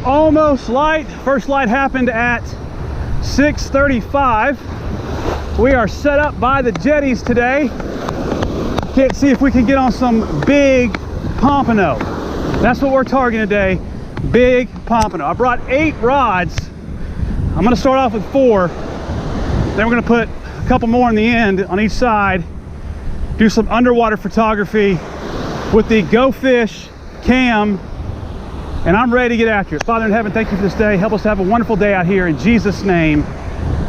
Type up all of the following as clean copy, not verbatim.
almost light. First light happened at 6:35. We are set up by the jetties today. Can't see if we can get on some big pompano. That's what we're targeting today, big pompano. I brought 8 rods. I'm gonna start off with 4. Then we're gonna put a couple more in the end on each side. Do some underwater photography with the GoFish Cam. And I'm ready to get after it. Father in heaven, thank you for this day. Help us to have a wonderful day out here in Jesus' name.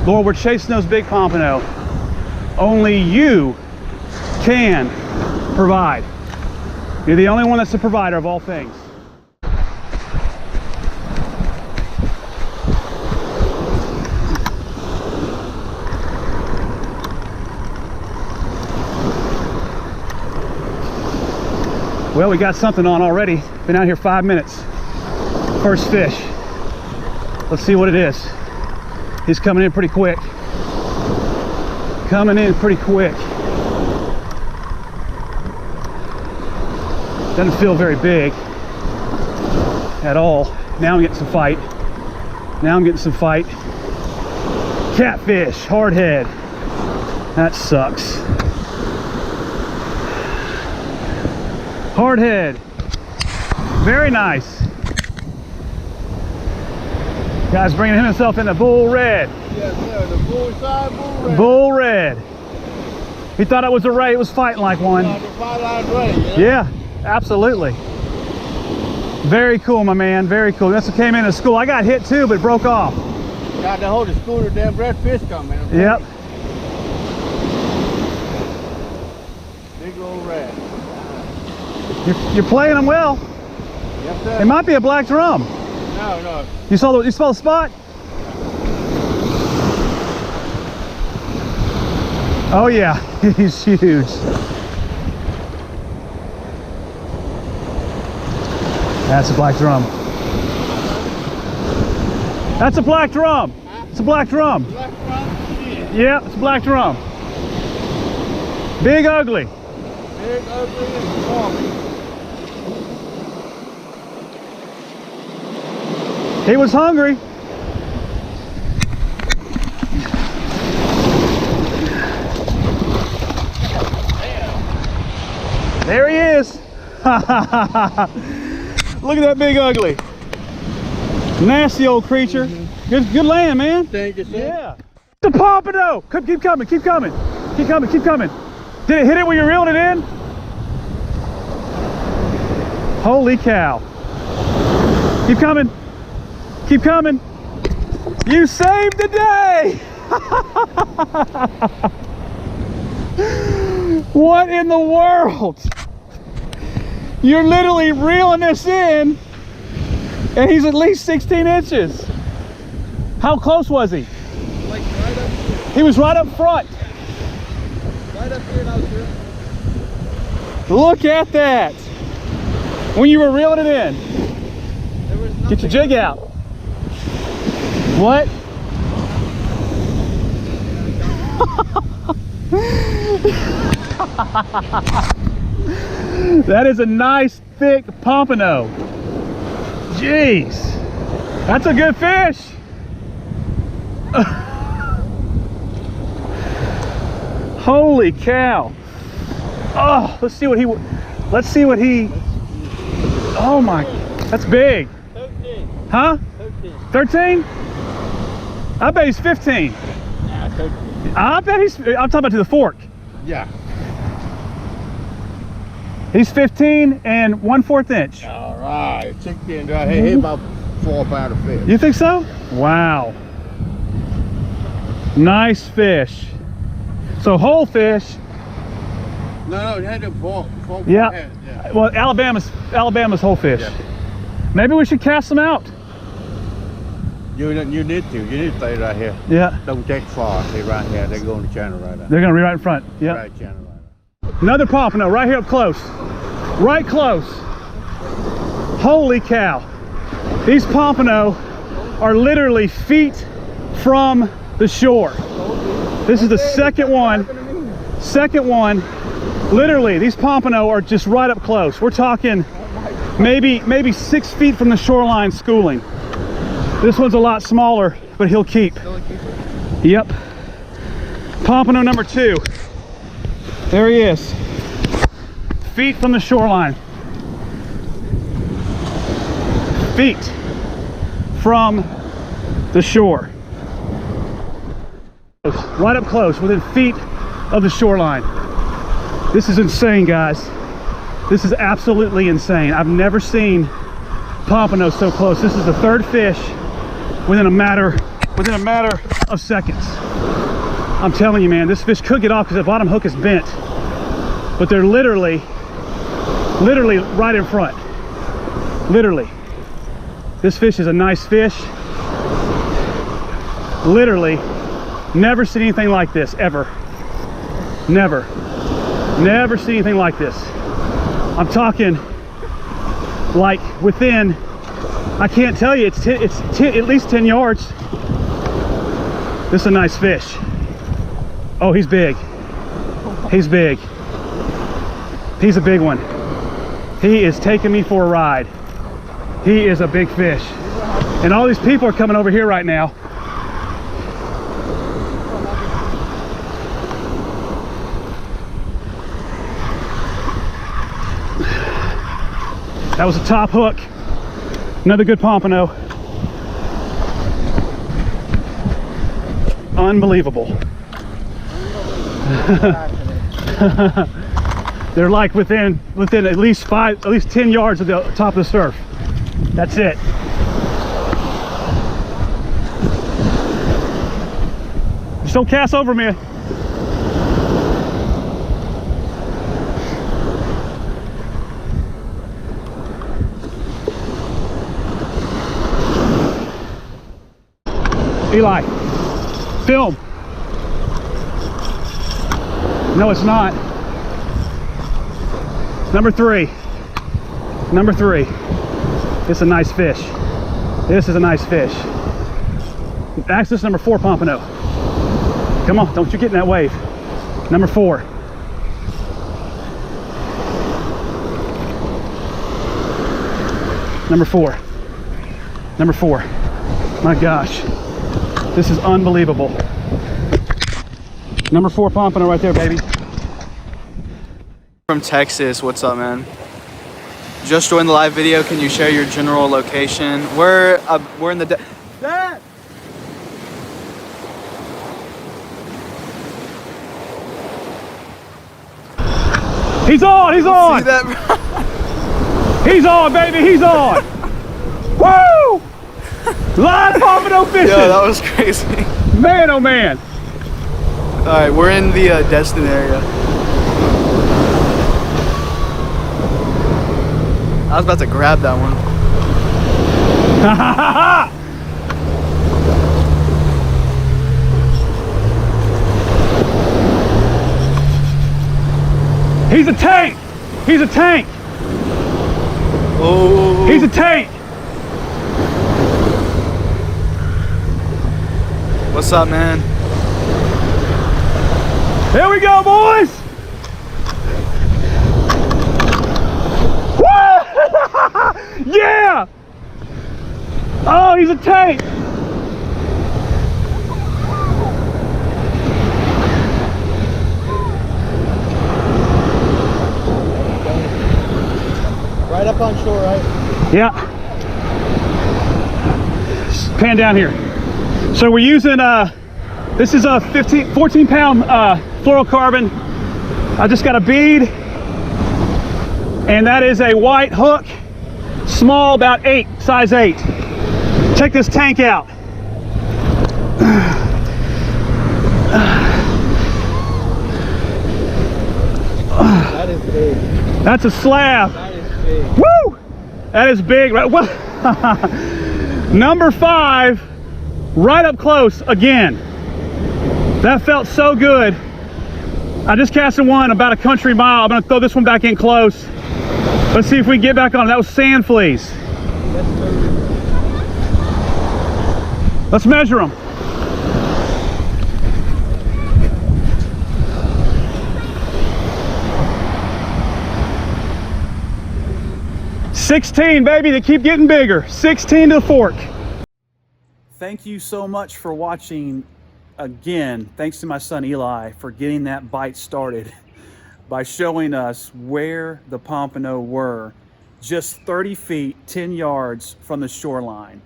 Lord, we're chasing those big pompano. Only you can provide. You're the only one that's the provider of all things. Well, we got something on already. Been out here 5 minutes. First fish. Let's see what it is. He's coming in pretty quick. Coming in pretty quick. Doesn't feel very big at all. Now I'm getting some fight. Now I'm getting some fight. Catfish, hardhead. That sucks. Hardhead. Very nice. Guy's bringing himself in the bull red. Yes, sir. The bullseye bull red. Bull red. He thought it was a ray. It was fighting like one. The fight-line ray, Yeah, absolutely. Very cool, my man. Very cool. That's what came into school. I got hit too, but broke off. Got to hold the school to damn red fish coming. Yep. Big old red. You're playing them well. Yes, sir. It might be a black drum. No. You saw the spot? Oh yeah, he's huge. That's a black drum. That's a black drum. It's a black drum. Black drum? Yeah, it's a black drum. Big ugly. Big, ugly, and swarmy. He was hungry. There he is. Look at that big ugly. Nasty old creature. Good land, man. Thank you, sir. Yeah. The pompano. Keep coming, keep coming. Keep coming, keep coming. Did it hit it when you reeled it in? Holy cow. Keep coming. Keep coming. You saved the day. What in the world? You're literally reeling this in and he's at least 16 inches. How close was he? Like right up here. He was right up front. Right up here and out here. Look at that. When you were reeling it in. Get your jig out. What? That is a nice thick pompano. Jeez, that's a good fish. Holy cow. Oh, let's see what he, oh my, that's big. 13. Huh? 13. 13? I bet he's 15. Nah, 13. I bet I'm talking about to the fork. Yeah. He's 15 and 1/4 inch. All right. 16 right here. He's about 4 pound of fish. You think so? Wow. Nice fish. So whole fish. No, it had a fork. Yeah. Head, yeah. Well, Alabama's whole fish. Yeah. Maybe we should cast them out. You need to. You need to stay right here. Yeah. Don't take far. Stay right here. They go on the channel right now. They're gonna be right in front. Yeah. Right channel right now. Another pompano right here up close. Right close. Holy cow. These pompano are literally feet from the shore. This is the second one. Literally, these pompano are just right up close. We're talking maybe 6 feet from the shoreline schooling. This one's a lot smaller, but he'll keep. Yep. Pompano number 2. There he is. Feet from the shoreline. Feet from the shore. Right up close, within feet of the shoreline. This is insane, guys. This is absolutely insane. I've never seen pompano so close. This is the 3rd fish within a matter of seconds. I'm telling you, man, this fish could get off because the bottom hook is bent, but they're literally right in front. Literally. This fish is a nice fish. Literally, never seen anything like this, ever. Never seen anything like this. I'm talking like within, I can't tell you, it's at least 10 yards. This is a nice fish. Oh, he's big. He's big. He's a big one. He is taking me for a ride. He is a big fish. And all these people are coming over here right now. That was a top hook. Another good pompano. Unbelievable. They're like within at least 10 yards of the top of the surf. That's it. Just don't cast over me. Eli, film. No, it's not. Number 3. Number 3. This is a nice fish. This is a nice fish. Actually, this is number 4 pompano. Come on, don't you get in that wave. Number 4. Number 4. Number 4. My gosh. This is unbelievable. Number 4 pompano right there, baby. From Texas, what's up, man? Just joined the live video. Can you share your general location? We're in the Dad! He's on! He's on! See that, bro? He's on, baby! He's on! Woo! Live pompano fishing! Yo, that was crazy. Man, oh man! All right, we're in the Destin area. I was about to grab that one. He's a tank! He's a tank! Oh! He's a tank! What's up, man? Here we go, boys! Woo! Yeah! Oh, he's a tank! Right up on shore, right? Yeah. Pan down here. So we're using this is a 14 pound fluorocarbon. I just got a bead, and that is a white hook, small, about 8, size 8. Check this tank out. That is big. That's a slab. That is big. Woo! That is big. Right? Well, number 5, right up close again. That felt so good. I just casted one about a country mile. I'm gonna throw this one back in close. Let's see if we can get back on. That was sand fleas. Let's measure them. 16, baby, they keep getting bigger. 16 to the fork. Thank you so much for watching again. Thanks to my son Eli for getting that bite started by showing us where the pompano were, just 30 feet, 10 yards from the shoreline.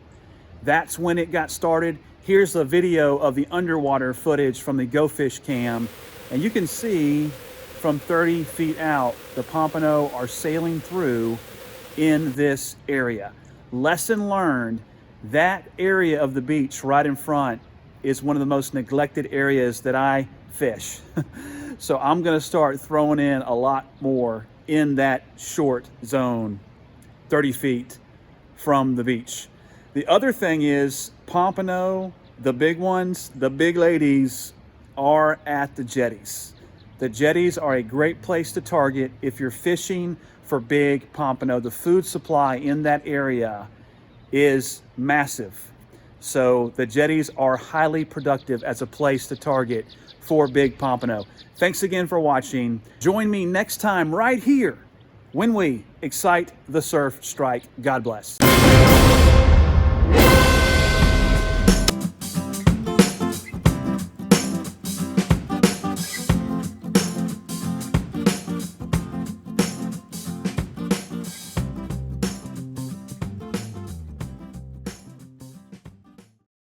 That's when it got started. Here's the video of the underwater footage from the GoFish Cam, and you can see from 30 feet out, the pompano are sailing through in this area. Lesson learned, that area of the beach right in front is one of the most neglected areas that I fish. So I'm gonna start throwing in a lot more in that short zone, 30 feet from the beach. The other thing is pompano, the big ones, the big ladies are at the jetties. The jetties are a great place to target if you're fishing for big pompano. The food supply in that area is massive. So the jetties are highly productive as a place to target for big pompano. Thanks again for watching. Join me next time right here when we excite the surf strike. God bless.